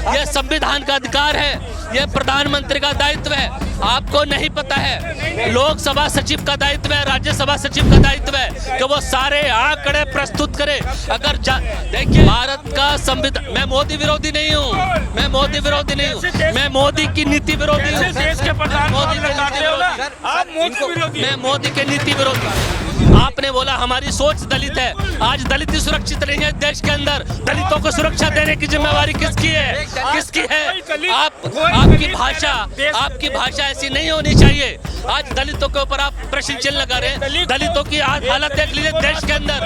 ये संविधान का अधिकार है, ये प्रधानमंत्री का दायित्व है। आपको नहीं पता है, लोकसभा सचिव का दायित्व है, राज्यसभा सचिव का दायित्व है कि वो सारे आंकड़े प्रस्तुत करे। अगर देखिए, भारत का संविधान, मैं मोदी विरोधी नहीं हूँ, मैं मोदी विरोधी नहीं हूँ, मैं मोदी की नीति विरोधी हूँ, देश के प्रधानमंत्री मैं मोदी के नीति विरोधी। आपने बोला हमारी सोच दलित है, आज दलित ही सुरक्षित नहीं है देश के अंदर। दलितों को सुरक्षा देने की जिम्मेवारी किसकी है? किसकी है? आपकी भाषा ऐसी नहीं होनी चाहिए। आज दलितों के ऊपर आप प्रश्न चिन्ह लगा रहे हैं। दलितों की आज हालत देख लीजिए देश के अंदर,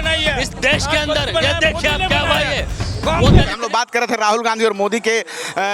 इस देश के अंदर। ये देखिए आप क्या हुआ है। हम लोग बात कर रहे थे राहुल गांधी और मोदी के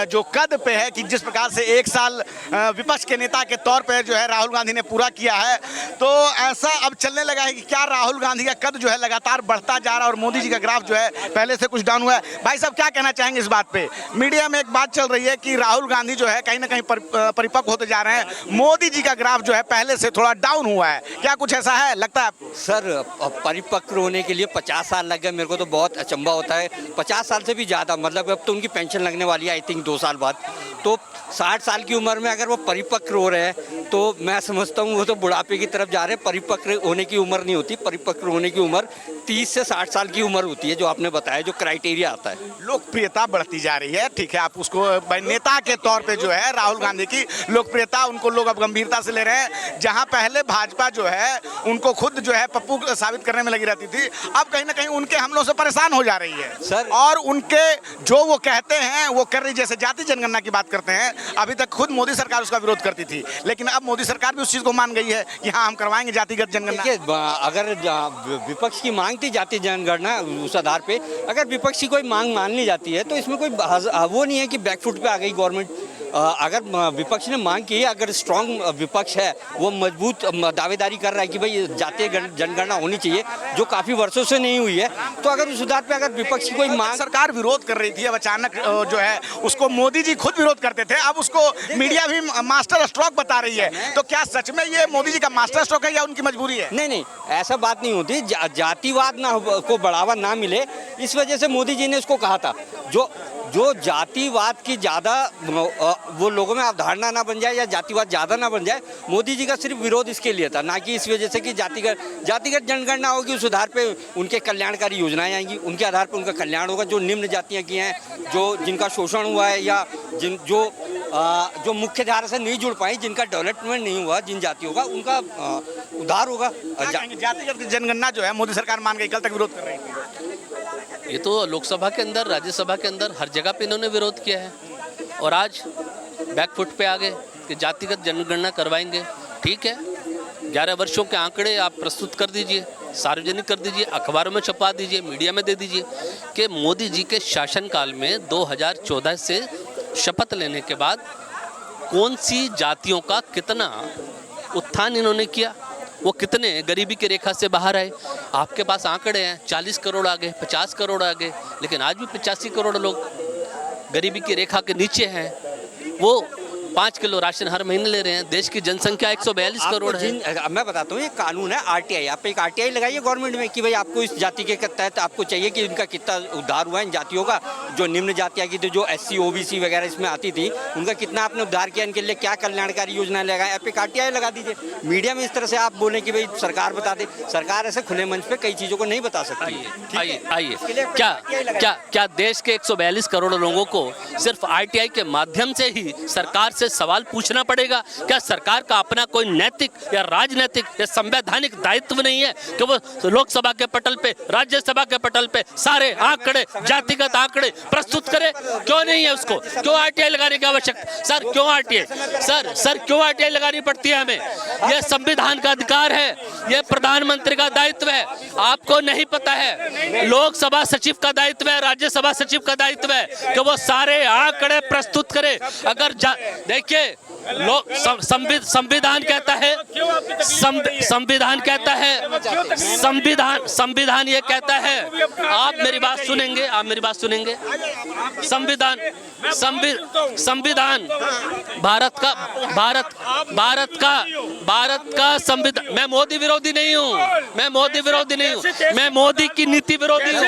जो कद पे है कि जिस प्रकार से एक साल विपक्ष के नेता के तौर पे जो है राहुल गांधी ने पूरा किया है, तो ऐसा अब चलने लगा है कि क्या राहुल गांधी का कद जो है लगातार बढ़ता जा रहा है और मोदी जी का ग्राफ जो है पहले से कुछ डाउन हुआ है। भाई साहब क्या कहना चाहेंगे इस बात पे? मीडिया में एक बात चल रही है कि राहुल गांधी जो है कहीं ना कहीं परिपक्व होते जा रहे हैं, मोदी जी का ग्राफ जो है पहले से थोड़ा डाउन हुआ है, क्या कुछ ऐसा है लगता है आपको? सर, परिपक्व होने के लिए 50 साल लग गए, मेरे को तो बहुत अचंभा होता है। 50 साल से भी ज़्यादा, मतलब अब तो उनकी पेंशन लगने वाली है आई थिंक 2 साल बाद। तो 60 साल की उम्र में अगर वो परिपक्व हो रहे हैं तो मैं समझता हूँ वो तो बुढ़ापे की तरफ जा रहे हैं। परिपक्व होने की उम्र नहीं होती, परिपक्व होने की उम्र 30 से 60 साल की उम्र होती है, जो आपने बताया, जो क्राइटेरिया आता है। लोकप्रियता बढ़ती जा रही है, ठीक है, आप उसको नेता के तौर पे जो है राहुल गांधी की लोकप्रियता, उनको लोग अब गंभीरता से ले रहे हैं। जहां पहले भाजपा जो है उनको खुद जो है पप्पू साबित करने में लगी रहती थी, अब कहीं ना कहीं उनके हमलों से परेशान हो जा रही है सर। और उनके जो वो कहते हैं वो कर रही, जैसे जाति जनगणना की बात करते हैं, अभी तक खुद मोदी सरकार उसका विरोध करती थी, लेकिन अब मोदी सरकार भी उस चीज को मान गई है कि हाँ हम करवाएंगे जातिगत जनगणना। अगर विपक्ष की मांग थी जाति जनगणना, उस आधार पे अगर विपक्ष की कोई मांग मान ली जाती है तो इसमें कोई वो नहीं है कि बैकफुट पे आ गई गवर्नमेंट। अगर विपक्ष ने मांग की, अगर स्ट्रांग विपक्ष है, वो मजबूत दावेदारी कर रहा है कि भाई जातीय जनगणना होनी चाहिए, जो काफ़ी वर्षों से नहीं हुई है, तो अगर उस आधार पे अगर विपक्ष की कोई मांग, सरकार विरोध कर रही थी, अब अचानक जो है उसको मोदी जी खुद विरोध करते थे, अब उसको मीडिया भी मास्टर स्ट्रोक बता रही है, तो क्या सच में ये मोदी जी का मास्टर स्ट्रोक है या उनकी मजबूरी है? नहीं, ऐसा बात नहीं होती। जातिवाद ना को बढ़ावा ना मिले, इस वजह से मोदी जी ने इसको कहा था। जो जातिवाद की ज़्यादा वो लोगों में अवधारणा ना बन जाए या जातिवाद ज़्यादा ना बन जाए, मोदी जी का सिर्फ विरोध इसके लिए था, ना कि इस वजह से कि जातिगत जनगणना होगी, उस आधार पे उनके कल्याणकारी योजनाएं आएंगी, उनके आधार पे उनका कल्याण होगा। जो निम्न जातियाँ की हैं, जिनका शोषण हुआ है या जो मुख्य धारा से नहीं जुड़ पाई, जिनका डेवलपमेंट नहीं हुआ, जिन जातियों का, उनका उद्धार होगा। जातिगत जनगणना जो है मोदी सरकार मान गई, कल तक विरोध कर रही थी। ये तो लोकसभा के अंदर, राज्यसभा के अंदर हर जगह पे इन्होंने विरोध किया है और आज बैकफुट पे आ गए कि जातिगत जनगणना करवाएंगे। ठीक है, 11 वर्षों के आंकड़े आप प्रस्तुत कर दीजिए, सार्वजनिक कर दीजिए, अखबारों में छपा दीजिए, मीडिया में दे दीजिए कि मोदी जी के शासनकाल में 2014 से शपथ लेने के बाद कौन सी जातियों का कितना उत्थान इन्होंने किया, वो कितने गरीबी की रेखा से बाहर आए। आपके पास आंकड़े हैं, 40 करोड़ आ गए, 50 करोड़ आ गए, लेकिन आज भी 85 करोड़ लोग गरीबी की रेखा के नीचे हैं। वो 5 किलो राशन हर महीने ले रहे हैं। देश की जनसंख्या 142 करोड़ है। मैं बताता हूँ, ये कानून है आरटीआई, आप एक आरटीआई लगाइए गवर्नमेंट में कि भाई आपको इस जाति के तहत आपको चाहिए कि इनका कितना उद्धार हुआ है, इन जातियों का, जो निम्न जातियाँ की, जो SC OBC वगैरह इसमें आती थी, उनका कितना आपने उद्धार किया, इनके लिए क्या कल्याणकारी योजना लगाए, आप एक आरटीआई लगा दीजिए। मीडिया में इस तरह से आप बोलें कि भाई सरकार बता दे, सरकार ऐसे खुले मंच पे कई चीज़ों को नहीं बता सकती। आइए, क्या देश के 142 करोड़ लोगों को सिर्फ RTI के माध्यम से ही सरकार से सवाल पूछना पड़ेगा? क्या सरकार का अपना कोई नैतिक या राजनीतिक या संवैधानिक दायित्व नहीं है कि वो लोकसभा के पटल पे, राज्यसभा के पटल पे सारे आंकड़े, जातिगत आंकड़े प्रस्तुत करे? क्यों नहीं है उसको? क्यों RTI लगाने की आवश्यकता? सर क्यों RTI? सर क्यों RTI लगानी पड़ती है हमें? यह संविधान का अधिकार है, यह प्रधानमंत्री का दायित्व है। आपको नहीं पता है, लोकसभा सचिव का दायित्व है, राज्यसभा सचिव का दायित्व है कि वो सारे आंकड़े प्रस्तुत करे। अगर देखिए, संविधान कहता है, संविधान कहता है, संविधान ये कहता है, आप मेरी बात सुनेंगे, आप मेरी बात सुनेंगे। संविधान भारत का संविधान। मैं मोदी विरोधी नहीं हूँ, मैं मोदी विरोधी नहीं हूँ, मैं मोदी की नीति विरोधी हूँ,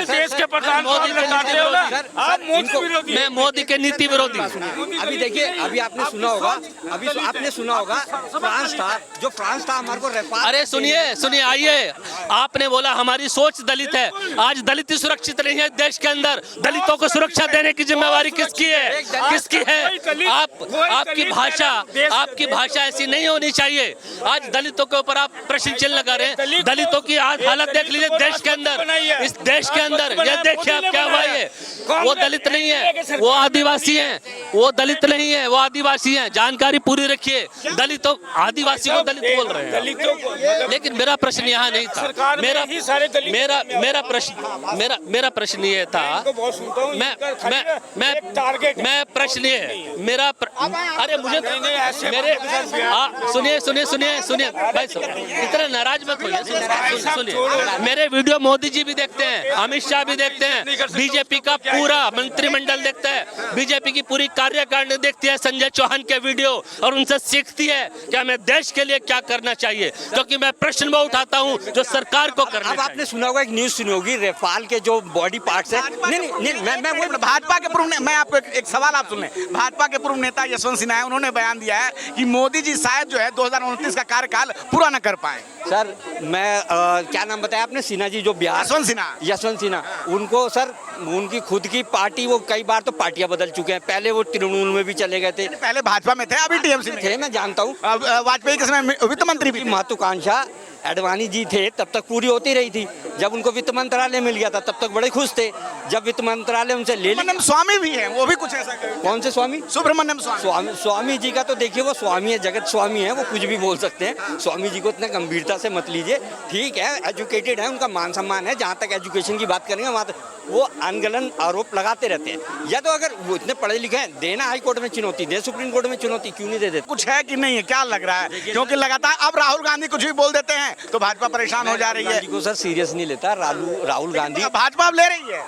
मैं मोदी के नीति विरोधी। अभी देखिए, अभी आपने सुना होगा, फ्रांस था हमारे को रेफाल। अरे सुनिए, आइए, आपने बोला हमारी सोच दलित है। आज दलित ही सुरक्षित नहीं है देश के अंदर। दलितों को सुरक्षा देने की जिम्मेवारी किसकी है? किसकी है? आपकी भाषा ऐसी नहीं होनी चाहिए। आज दलितों के ऊपर आप प्रश्न चिन्ह लगा रहे हैं। दलितों की आज हालत देख लीजिए देश के अंदर, इस देश के अंदर। ये देखिए आप क्या हुआ है। वो दलित नहीं है, वो आदिवासी हैं। वो दलित नहीं है, वो आदिवासी हैं। जानकारी पूरी रखिए। दलितों, आदिवासी को दलित बोल रहे हैं, लेकिन मेरा प्रश्न यहाँ नहीं था। मेरा प्रश्न ये था, मैं प्रश्न ये है मेरा अरे मुझे सुनिए भाई, इतना नाराज मत होइए। सुनिए, मेरे वीडियो मोदी जी भी देखते हैं, अमित शाह भी देखते हैं, बीजेपी का पूरा मंत्रिमंडल देखता है, बीजेपी की पूरी कार्यकारिणी देखती है संजय चौहान के वीडियो, और उनसे सीखती है कि हमें देश के लिए क्या करना चाहिए, क्योंकि मैं प्रश्न वो उठाता हूँ जो सरकार को करना चाहिए। अब आपने सुना होगा, एक न्यूज सुनी होगी, रेफाल के जो बॉडी पार्ट्स है। नहीं, मैं भाजपा के पूर्व, मैं आपको एक सवाल आप सुन लें। भाजपा के पूर्व नेता यशवंत सिन्हा है, उन्होंने बयान दिया है कि मोदी जी शायद जो है 2029 का कार्यकाल पूरा न कर पाए। सर, मैं क्या नाम बताया आपने? सिन्हा जी, जो बिहार, यशवंत सिन्हा, उनको सर, उनकी खुद की पार्टी, वो कई बार तो पार्टियां बदल चुके हैं। पहले वो तृणमूल में भी चले गए थे, पहले भाजपा में थे, अभी टीएमसी में थे, मैं जानता हूँ। वाजपेयी के समय वित्त मंत्री भी। महत्वाकांक्षा अडवाणी जी थे तब तक पूरी होती रही थी। जब उनको वित्त मंत्रालय मिल गया था तब तक बड़े खुश थे। जब वित्त मंत्रालय उनसे ले लिया, स्वामी भी है, वो भी कुछ ऐसा। कौन से स्वामी? सुब्रमण्यम स्वामी जी का तो देखिए, वो स्वामी है, जगत स्वामी है, वो कुछ भी बोल सकते हैं। स्वामी जी को इतना गंभीरता से मत लीजिए, ठीक है, एजुकेटेड है, उनका मान सम्मान है। जहाँ तक एजुकेशन की बात करेंगे वहाँ तक वो अनगलन आरोप लगाते रहते हैं। या तो अगर वो इतने पढ़े लिखे हैं, देना हाई कोर्ट में चुनौती, दे सुप्रीम कोर्ट में चुनौती, क्यों नहीं दे देते? कुछ है कि नहीं है, क्या लग रहा है? क्योंकि लगातार अब राहुल गांधी कुछ भी बोल देते हैं तो भाजपा परेशान हो जा रही है। को सर सीरियस नहीं लेता राहुल गांधी। भाजपा अब ले रही है।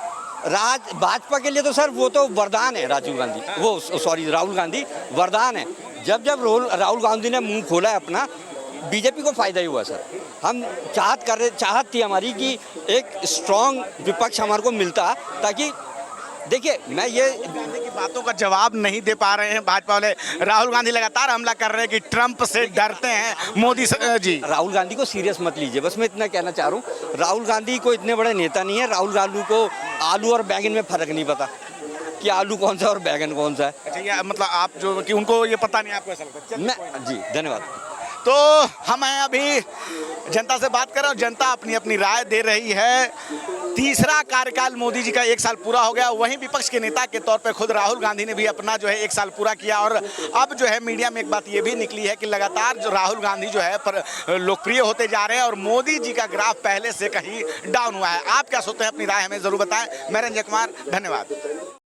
भाजपा के लिए तो सर वो तो वरदान है। राहुल गांधी वरदान है। जब राहुल गांधी ने मुंह खोला है अपना, बीजेपी को फायदा ही हुआ सर। हम चाहत थी हमारी कि एक स्ट्रांग विपक्ष हमारे को मिलता, ताकि देखिए, मैं ये गांधी की बातों का जवाब नहीं दे पा रहे हैं भाजपा वाले। राहुल गांधी लगातार हमला कर रहे हैं कि ट्रंप से डरते हैं मोदी जी। राहुल गांधी को सीरियस मत लीजिए, बस मैं इतना कहना चाह रहा हूँ। राहुल गांधी को इतने बड़े नेता नहीं है। राहुल गांधी को आलू और बैगन में फर्क नहीं पता कि आलू कौन सा और बैगन कौन सा है। अच्छा, ये मतलब आप जो कि उनको ये पता नहीं, आपको ऐसा लगता है? मैं जी, धन्यवाद। तो हम अभी जनता से बात कर रहे हैं, जनता अपनी अपनी राय दे रही है। तीसरा कार्यकाल मोदी जी का 1 साल पूरा हो गया। वहीं विपक्ष के नेता के तौर पे खुद राहुल गांधी ने भी अपना जो है 1 साल पूरा किया। और अब जो है मीडिया में एक बात ये भी निकली है कि लगातार जो राहुल गांधी जो है पर लोकप्रिय होते जा रहे हैं और मोदी जी का ग्राफ पहले से कहीं डाउन हुआ है। आप क्या सोचते हैं? अपनी राय हमें जरूर बताएं। मैं रंजय कुमार, धन्यवाद।